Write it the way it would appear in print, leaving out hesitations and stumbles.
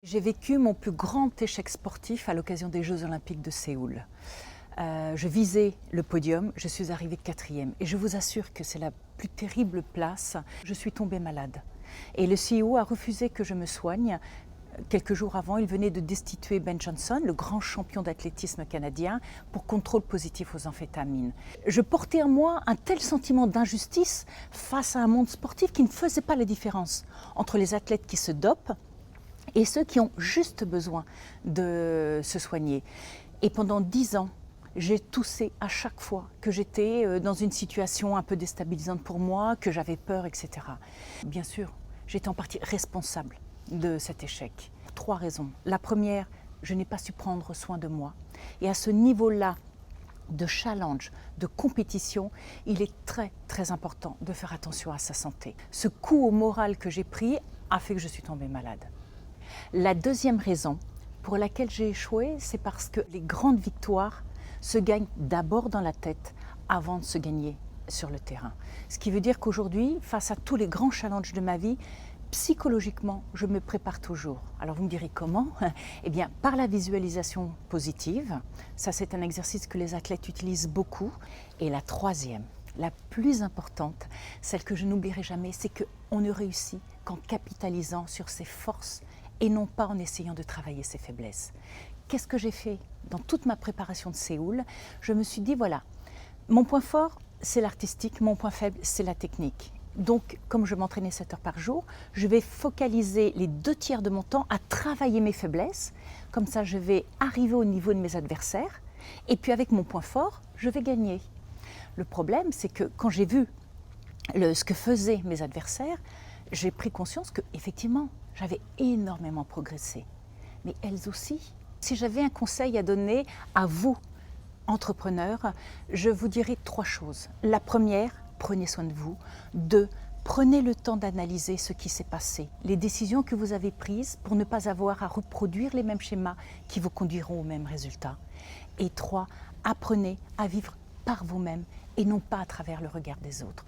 J'ai vécu mon plus grand échec sportif à l'occasion des Jeux Olympiques de Séoul. Je visais le podium, je suis arrivée 4e et je vous assure que c'est la plus terrible place. Je suis tombée malade et le CEO a refusé que je me soigne. Quelques jours avant, il venait de destituer Ben Johnson, le grand champion d'athlétisme canadien, pour contrôle positif aux amphétamines. Je portais en moi un tel sentiment d'injustice face à un monde sportif qui ne faisait pas la différence entre les athlètes qui se dopent et ceux qui ont juste besoin de se soigner. Et pendant 10 ans, j'ai toussé à chaque fois que j'étais dans une situation un peu déstabilisante pour moi, que j'avais peur, etc. Bien sûr, j'étais en partie responsable de cet échec. 3 raisons. La première, je n'ai pas su prendre soin de moi. Et à ce niveau-là de challenge, de compétition, il est très très important de faire attention à sa santé. Ce coup au moral que j'ai pris a fait que je suis tombée malade. La deuxième raison pour laquelle j'ai échoué, c'est parce que les grandes victoires se gagnent d'abord dans la tête avant de se gagner sur le terrain. Ce qui veut dire qu'aujourd'hui, face à tous les grands challenges de ma vie, psychologiquement, je me prépare toujours. Alors vous me direz comment ? Eh bien, par la visualisation positive. Ça, c'est un exercice que les athlètes utilisent beaucoup. Et la troisième, la plus importante, celle que je n'oublierai jamais, c'est qu'on ne réussit qu'en capitalisant sur ses forces et non pas en essayant de travailler ses faiblesses. Qu'est-ce que j'ai fait dans toute ma préparation de Séoul ? Je me suis dit, voilà, mon point fort, c'est l'artistique, mon point faible, c'est la technique. Donc, comme je m'entraînais 7 heures par jour, je vais focaliser les 2/3 de mon temps à travailler mes faiblesses. Comme ça, je vais arriver au niveau de mes adversaires. Et puis, avec mon point fort, je vais gagner. Le problème, c'est que quand j'ai vu ce que faisaient mes adversaires, j'ai pris conscience qu'effectivement, j'avais énormément progressé. Mais elles aussi. Si j'avais un conseil à donner à vous, entrepreneurs, je vous dirais 3 choses. La première, prenez soin de vous. 2, prenez le temps d'analyser ce qui s'est passé, les décisions que vous avez prises pour ne pas avoir à reproduire les mêmes schémas qui vous conduiront au même résultat. Et 3, apprenez à vivre par vous-même et non pas à travers le regard des autres.